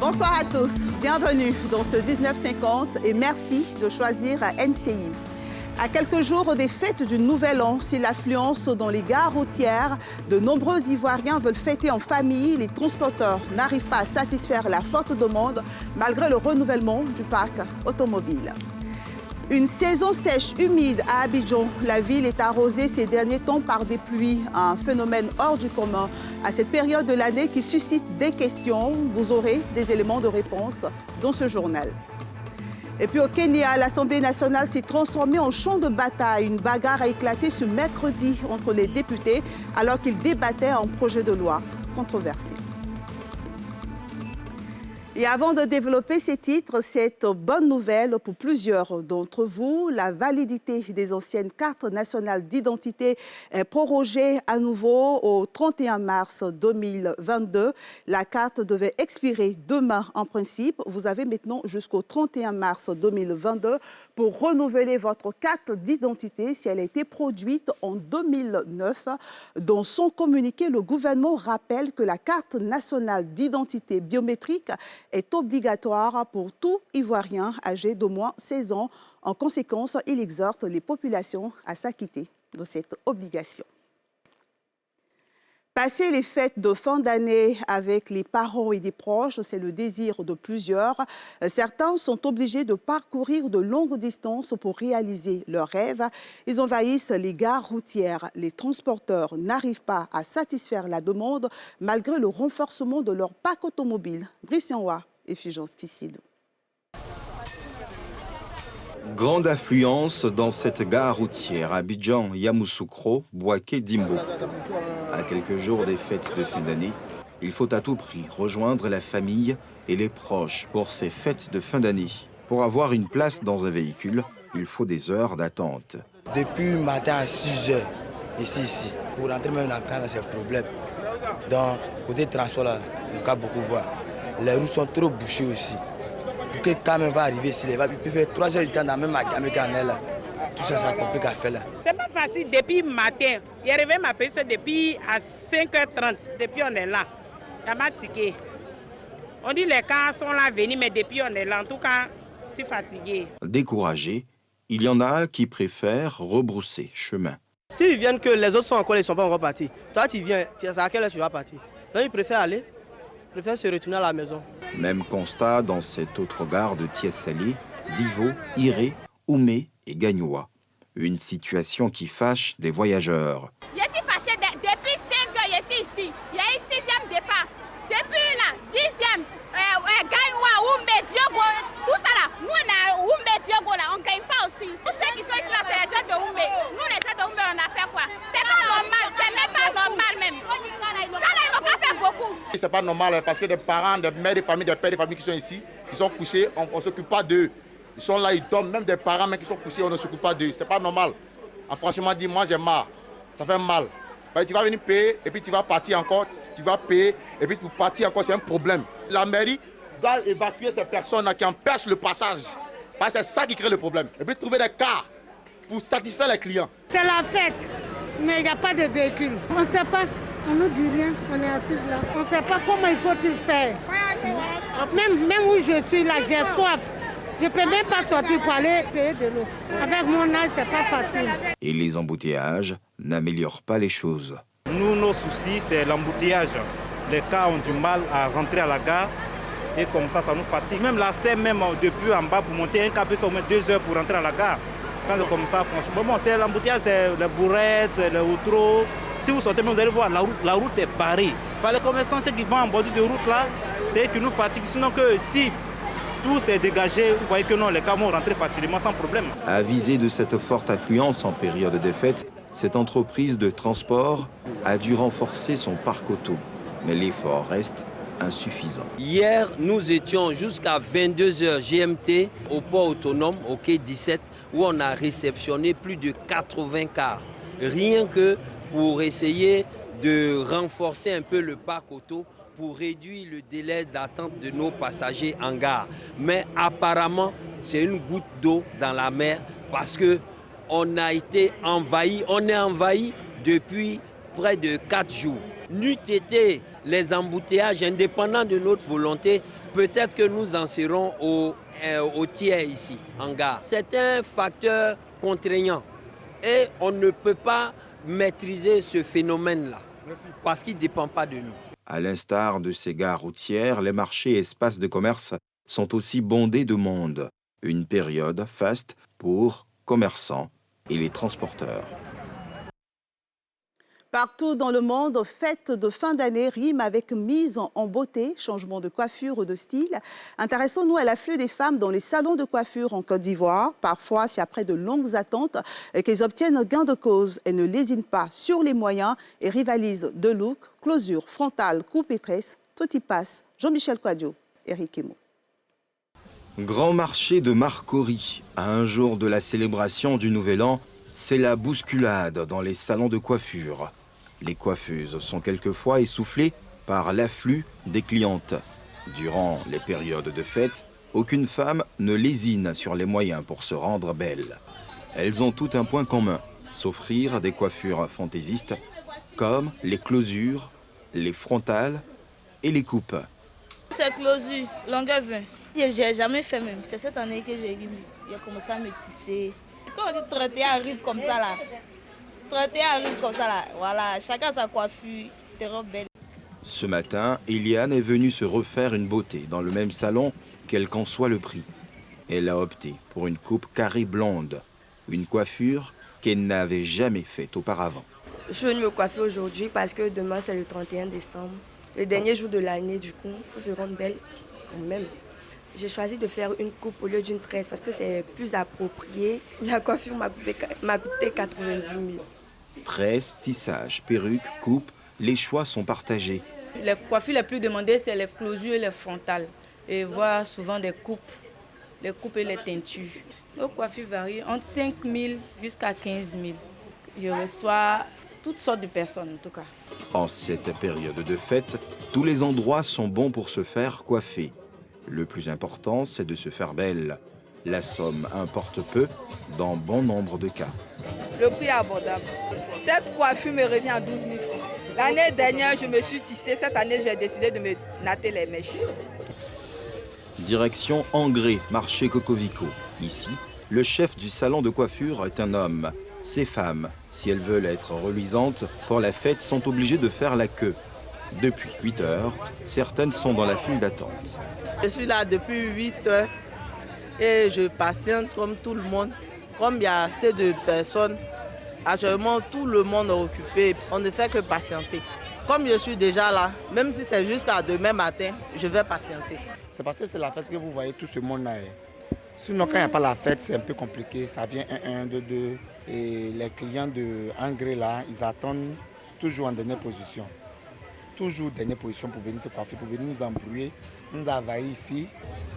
Bonsoir à tous, bienvenue dans ce 1950 et merci de choisir NCI. À quelques jours des fêtes du Nouvel An, c'est l'affluence dans les gares routières. De nombreux Ivoiriens veulent fêter en famille. Les transporteurs n'arrivent pas à satisfaire la forte demande malgré le renouvellement du parc automobile. Une saison sèche, humide à Abidjan. La ville est arrosée ces derniers temps par des pluies, un phénomène hors du commun. À cette période de l'année qui suscite des questions, vous aurez des éléments de réponse dans ce journal. Et puis au Kenya, l'Assemblée nationale s'est transformée en champ de bataille. Une bagarre a éclaté ce mercredi entre les députés alors qu'ils débattaient un projet de loi controversé. Et avant de développer ces titres, cette bonne nouvelle pour plusieurs d'entre vous. La validité des anciennes cartes nationales d'identité est prorogée à nouveau au 31 mars 2022. La carte devait expirer demain en principe. Vous avez maintenant jusqu'au 31 mars 2022 pour renouveler votre carte d'identité si elle a été produite en 2009. Dans son communiqué, le gouvernement rappelle que la carte nationale d'identité biométrique est obligatoire pour tout Ivoirien âgé d'au moins 16 ans. En conséquence, il exhorte les populations à s'acquitter de cette obligation. Passer les fêtes de fin d'année avec les parents et des proches, c'est le désir de plusieurs. Certains sont obligés de parcourir de longues distances pour réaliser leurs rêves. Ils envahissent les gares routières. Les transporteurs n'arrivent pas à satisfaire la demande malgré le renforcement de leur parc automobile. Brice Yanwa et Fulgence Kissidou. Grande affluence dans cette gare routière, Abidjan, Yamoussoukro, Bouaké, Dimbo. À quelques jours des fêtes de fin d'année, il faut à tout prix rejoindre la famille et les proches pour ces fêtes de fin d'année. Pour avoir une place dans un véhicule, il faut des heures d'attente. Depuis matin à 6 heures, ici. Pour rentrer même dans le camp, c'est un problème. Donc, côté transport, là, il y a beaucoup voir. Les routes sont trop bouchées aussi. Pour que quand même va arriver ici, il peut faire 3 heures du temps dans même ma caméra là. Tout ça, ça complique à faire là. C'est pas facile depuis le matin. Il est arrivé ma personne depuis à 5h30. Depuis on est là. Il n'y a pas de ticket. On dit les cars sont là venus, mais depuis on est là. En tout cas, je suis fatigué. Découragés, il y en a qui préfèrent rebrousser chemin. S'ils viennent que les autres sont encore, ils ne sont pas encore partis. Toi, tu viens, c'est à quelle heure tu vas partir? Donc, ils préfèrent aller. Préfère se retourner à la maison. Même constat dans cette autre gare de Thiès-Salé, Divo, Iré, Oumé et Gagnoua. Une situation qui fâche des voyageurs. Je suis fâché depuis 5 heures, je suis ici. Il y a eu 6e départ. Depuis là, 10e, Gagnoua, Oumé, Diogo, tout ça là. Nous, on a Oumé, Diogo là, on ne gagne pas aussi. Tous ceux qui sont ici là, c'est les gens de Oumé. Nous, les gens de Oumé, on a fait quoi? C'est pas normal, c'est même pas normal même. C'est pas normal parce que des parents, des mères de famille, des pères de famille qui sont ici, ils sont couchés, on ne s'occupe pas d'eux. Ils sont là, ils dorment, même des parents même qui sont couchés, on ne s'occupe pas d'eux. C'est pas normal. Franchement dit, moi j'ai marre, ça fait mal. Tu vas venir payer et puis tu vas partir encore, tu vas payer et puis pour partir encore, c'est un problème. La mairie doit évacuer ces personnes qui empêchent le passage. Parce que c'est ça qui crée le problème. Et puis trouver des cars pour satisfaire les clients. C'est la fête, mais il n'y a pas de véhicule. On ne sait pas. On ne nous dit rien, on est assis là. On ne sait pas comment il faut faire. Même où je suis là, j'ai soif. Je ne peux même pas sortir pour aller payer de l'eau. Avec mon âge, ce n'est pas facile. Et les embouteillages n'améliorent pas les choses. Nous, nos soucis, c'est l'embouteillage. Les cars ont du mal à rentrer à la gare. Et comme ça nous fatigue. Même la serre, même depuis en bas, pour monter un car peut faire au moins 2 heures pour rentrer à la gare. Quand c'est comme ça, franchement, bon, c'est l'embouteillage, c'est les bourrettes, les outros. Si vous sortez, vous allez voir, la route est barrée. Par les commerçants, ceux qui vont en bordure de route là, c'est eux qui nous fatiguent. Sinon que si tout s'est dégagé, vous voyez que non, les cars vont rentrer facilement sans problème. Avisée de cette forte affluence en période des fêtes, cette entreprise de transport a dû renforcer son parc auto. Mais l'effort reste insuffisant. Hier, nous étions jusqu'à 22h GMT au port autonome, au quai 17, où on a réceptionné plus de 80 cars. Rien que pour essayer de renforcer un peu le parc auto pour réduire le délai d'attente de nos passagers en gare. Mais apparemment, c'est une goutte d'eau dans la mer parce qu'on a été envahi, on est envahi depuis près de 4 jours. n'eût été les embouteillages indépendants de notre volonté, peut-être que nous en serons au tiers ici, en gare. C'est un facteur contraignant et on ne peut pas maîtriser ce phénomène-là parce qu'il ne dépend pas de nous. À l'instar de ces gares routières, les marchés et espaces de commerce sont aussi bondés de monde. Une période faste pour commerçants et les transporteurs. Partout dans le monde, fête de fin d'année rime avec mise en beauté, changement de coiffure ou de style. Intéressons-nous à l'afflux des femmes dans les salons de coiffure en Côte d'Ivoire. Parfois, c'est après de longues attentes qu'elles obtiennent gain de cause. Elles ne lésinent pas sur les moyens et rivalisent de look, closure, frontale, coupe et tresse. Tout y passe. Jean-Michel Quadio, Eric Emo. Grand marché de Marcory. À un jour de la célébration du Nouvel An, c'est la bousculade dans les salons de coiffure. Les coiffeuses sont quelquefois essoufflées par l'afflux des clientes. Durant les périodes de fête, aucune femme ne lésine sur les moyens pour se rendre belle. Elles ont tout un point commun, s'offrir des coiffures fantaisistes comme les closures, les frontales et les coupes. C'est closure, longueur 20. J'ai jamais fait même. C'est cette année que j'ai commencé à me tisser. Quand on dit 31 arrive comme ça là, 31 arrive comme ça là, voilà, chacun sa coiffure, c'était belle. Ce matin, Eliane est venue se refaire une beauté dans le même salon, quel qu'en soit le prix. Elle a opté pour une coupe carrée blonde, une coiffure qu'elle n'avait jamais faite auparavant. Je suis venue me coiffer aujourd'hui parce que demain c'est le 31 décembre, le dernier jour de l'année, du coup, il faut se rendre belle quand même. J'ai choisi de faire une coupe au lieu d'une tresse parce que c'est plus approprié. La coiffure m'a coûté 90 000. Tresse, tissage, perruque, coupe, les choix sont partagés. Les coiffures les plus demandées, c'est les closures et les frontales. Et voire souvent des coupes, les coupes et les teintures. Nos coiffures varient entre 5 000 jusqu'à 15 000. Je reçois toutes sortes de personnes en tout cas. En cette période de fête, tous les endroits sont bons pour se faire coiffer. Le plus important, c'est de se faire belle. La somme importe peu dans bon nombre de cas. Le prix est abordable. Cette coiffure me revient à 12 000 francs. L'année dernière, je me suis tissée. Cette année, j'ai décidé de me natter les mèches. Direction Angré, marché Cocovico. Ici, le chef du salon de coiffure est un homme. Ces femmes, si elles veulent être reluisantes, pour la fête, sont obligées de faire la queue. Depuis 8 heures, certaines sont dans la file d'attente. Je suis là depuis 8 heures et je patiente comme tout le monde. Comme il y a assez de personnes, actuellement tout le monde est occupé. On ne fait que patienter. Comme je suis déjà là, même si c'est jusqu'à demain matin, je vais patienter. C'est parce que c'est la fête que vous voyez tout ce monde-là. Sinon, quand il n'y a pas la fête, c'est un peu compliqué. Ça vient 1, 2, 2. Et les clients de Angré, là, ils attendent toujours en dernière position. Toujours dernière position pour venir se coiffer, pour venir nous embrouiller, nous envahir ici.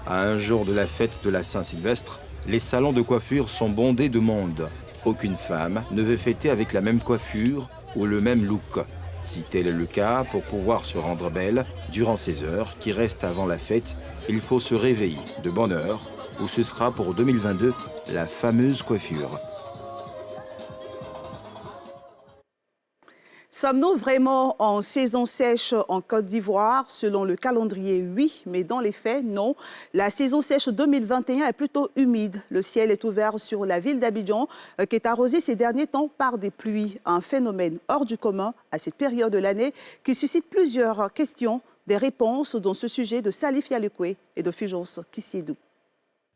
À un jour de la fête de la Saint-Sylvestre, les salons de coiffure sont bondés de monde. Aucune femme ne veut fêter avec la même coiffure ou le même look. Si tel est le cas, pour pouvoir se rendre belle, durant ces heures qui restent avant la fête, il faut se réveiller de bonne heure, où ce sera pour 2022 la fameuse coiffure. Sommes-nous vraiment en saison sèche en Côte d'Ivoire? Selon le calendrier, oui, mais dans les faits, non. La saison sèche 2021 est plutôt humide. Le ciel est ouvert sur la ville d'Abidjan, qui est arrosée ces derniers temps par des pluies. Un phénomène hors du commun à cette période de l'année qui suscite plusieurs questions, des réponses dans ce sujet de Salif Yalekwe et de Fulgence Kissidou.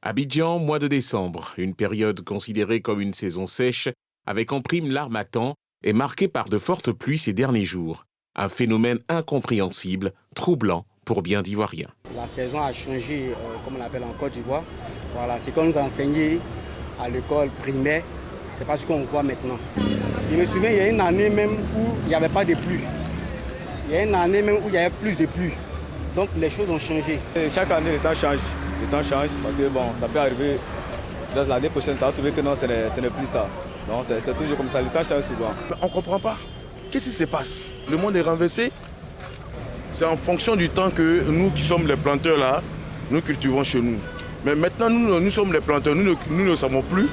Abidjan, mois de décembre, une période considérée comme une saison sèche, avec en prime l'harmattan, est marquée par de fortes pluies ces derniers jours. Un phénomène incompréhensible, troublant pour bien d'Ivoiriens. La saison a changé, comme on l'appelle en Côte d'Ivoire. Voilà, c'est qu'on nous a enseigné à l'école primaire, c'est pas ce qu'on voit maintenant. Je me souviens, il y a une année même où il n'y avait pas de pluie. Il y a une année même où il y avait plus de pluie. Donc les choses ont changé. Et chaque année, le temps change. Le temps change parce que bon, ça peut arriver. L'année prochaine, tu vas trouver que non, ce n'est plus ça. Non, c'est toujours comme ça, le temps change souvent. On ne comprend pas. Qu'est-ce qui se passe? Le monde est renversé. C'est en fonction du temps que nous qui sommes les planteurs là, nous cultivons chez nous. Mais maintenant, nous sommes les planteurs, nous ne savons plus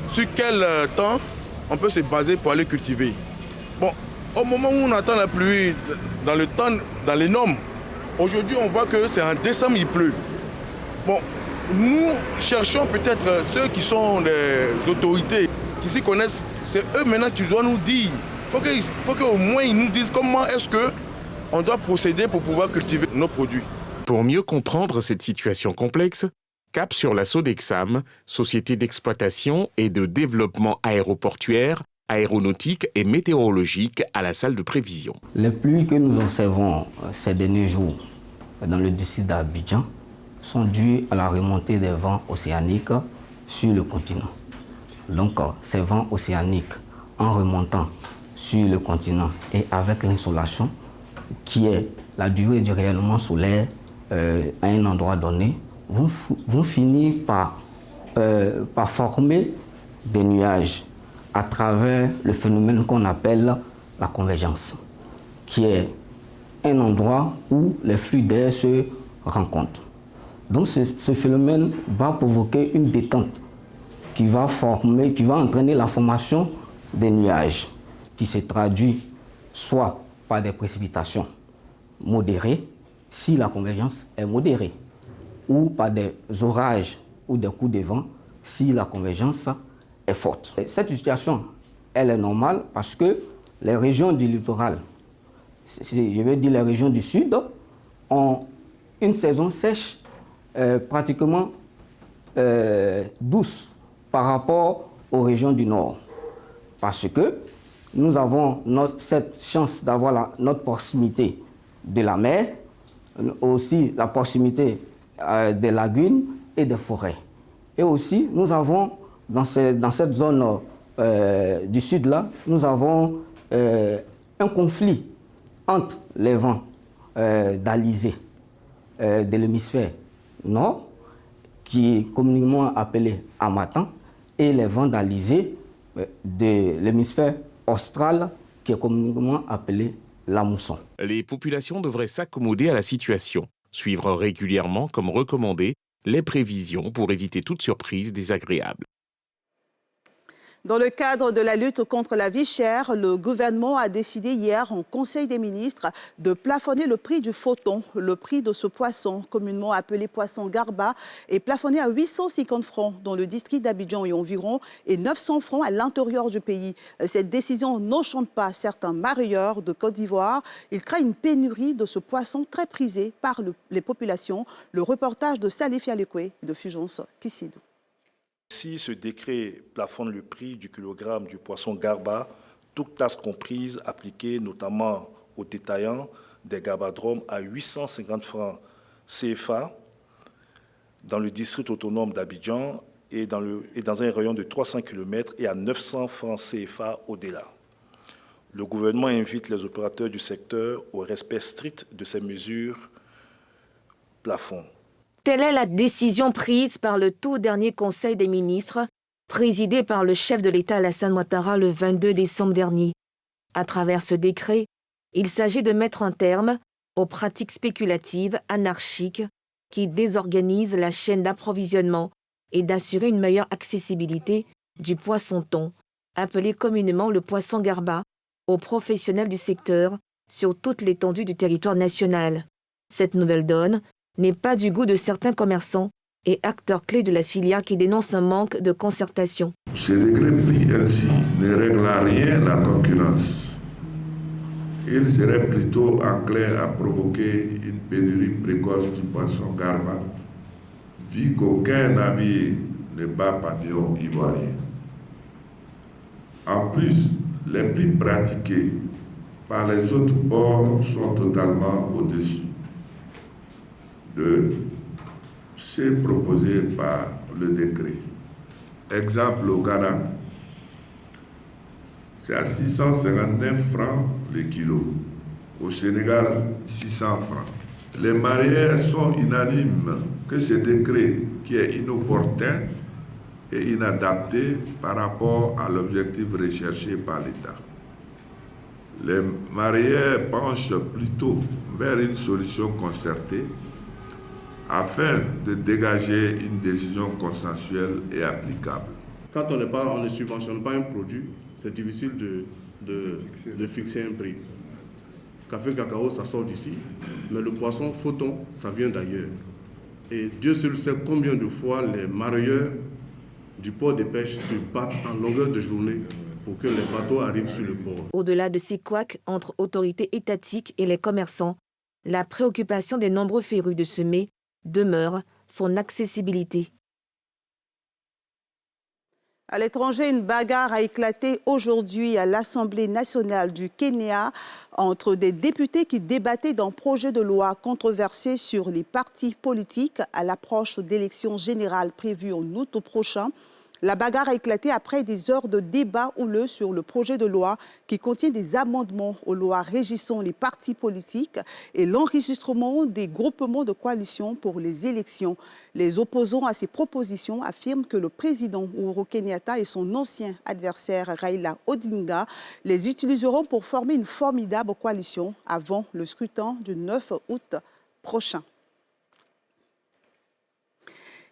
sur quel temps on peut se baser pour aller cultiver. Bon, Au moment où on attend la pluie, dans les normes, aujourd'hui on voit que c'est en décembre, il pleut. Bon, nous cherchons peut-être ceux qui sont les autorités, qui s'y connaissent, c'est eux maintenant qui doivent nous dire. Il faut qu'au moins ils nous disent comment est-ce qu'on doit procéder pour pouvoir cultiver nos produits. Pour mieux comprendre cette situation complexe, cap sur la Sodexam, société d'exploitation et de développement aéroportuaire, aéronautique et météorologique à la salle de prévision. Les pluies que nous observons ces derniers jours dans le district d'Abidjan sont dues à la remontée des vents océaniques sur le continent. Donc ces vents océaniques, en remontant sur le continent et avec l'insolation, qui est la durée du rayonnement solaire à un endroit donné, vont finir par former des nuages à travers le phénomène qu'on appelle la convergence, qui est un endroit où les flux d'air se rencontrent. Donc ce phénomène va provoquer une détente qui va entraîner la formation des nuages, qui se traduit soit par des précipitations modérées, si la convergence est modérée, ou par des orages ou des coups de vent, si la convergence est forte. Et cette situation, elle est normale parce que les régions du littoral, je veux dire les régions du sud, ont une saison sèche pratiquement douce par rapport aux régions du nord. Parce que nous avons cette chance d'avoir notre proximité de la mer, aussi la proximité des lagunes et des forêts. Et aussi, nous avons, dans cette zone du sud-là, nous avons un conflit entre les vents d'Alizé de l'hémisphère nord, qui est communément appelé Harmattan, et les vents d'Alizé de l'hémisphère austral, qui est communément appelé la mousson. Les populations devraient s'accommoder à la situation, suivre régulièrement, comme recommandé, les prévisions pour éviter toute surprise désagréable. Dans le cadre de la lutte contre la vie chère, le gouvernement a décidé hier en Conseil des ministres de plafonner le prix du photon. Le prix de ce poisson, communément appelé poisson garba, est plafonné à 850 francs dans le district d'Abidjan et environ 900 francs à l'intérieur du pays. Cette décision n'enchante pas certains mareyeurs de Côte d'Ivoire. Ils craignent une pénurie de ce poisson très prisé par les populations. Le reportage de Salif Yalekwe de Fulgence Kissidou. Si ce décret plafonne le prix du kilogramme du poisson garba, toutes classes comprises, appliquées notamment aux détaillants des garbadromes à 850 francs CFA dans le district autonome d'Abidjan et dans un rayon de 300 km et à 900 francs CFA au-delà. Le gouvernement invite les opérateurs du secteur au respect strict de ces mesures plafond. Telle est la décision prise par le tout dernier Conseil des ministres, présidé par le chef de l'État Alassane Ouattara le 22 décembre dernier. À travers ce décret, il s'agit de mettre un terme aux pratiques spéculatives, anarchiques, qui désorganisent la chaîne d'approvisionnement et d'assurer une meilleure accessibilité du poisson-thon, appelé communément le poisson garba, aux professionnels du secteur sur toute l'étendue du territoire national. Cette nouvelle donne n'est pas du goût de certains commerçants et acteurs clés de la filière qui dénoncent un manque de concertation. Ce décret pris ainsi ne règle en rien la concurrence. Il serait plutôt enclin à provoquer une pénurie précoce du poisson garba, vu qu'aucun navire ne bat pavillon ivoirien. En plus, les prix pratiqués par les autres ports sont totalement au-dessus de ce proposé par le décret. Exemple au Ghana, c'est à 659 francs le kilo. Au Sénégal, 600 francs. Les mareyeurs sont unanimes que ce décret, qui est inopportun et inadapté par rapport à l'objectif recherché par l'État. Les mareyeurs penchent plutôt vers une solution concertée afin de dégager une décision consensuelle et applicable. Quand on ne subventionne pas un produit, c'est difficile de fixer un prix. Café cacao, ça sort d'ici, mais le poisson photon, ça vient d'ailleurs. Et Dieu seul sait combien de fois les mareyeurs du port de pêche se battent en longueur de journée pour que les bateaux arrivent sur le port. Au-delà de ces couacs entre autorités étatiques et les commerçants, la préoccupation des nombreux férus de semer demeure son accessibilité. À l'étranger, une bagarre a éclaté aujourd'hui à l'Assemblée nationale du Kenya entre des députés qui débattaient d'un projet de loi controversé sur les partis politiques à l'approche d'élections générales prévues en août prochain. La bagarre a éclaté après des heures de débat houleux sur le projet de loi qui contient des amendements aux lois régissant les partis politiques et l'enregistrement des groupements de coalition pour les élections. Les opposants à ces propositions affirment que le président Uhuru Kenyatta et son ancien adversaire Raila Odinga les utiliseront pour former une formidable coalition avant le scrutin du 9 août prochain.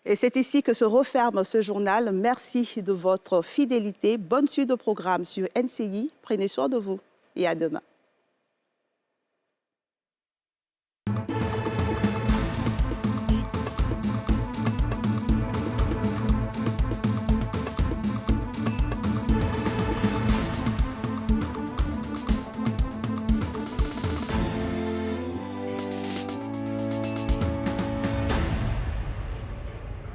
Et c'est ici que se referme ce journal. Merci de votre fidélité. Bonne suite au programme sur NCI. Prenez soin de vous et à demain.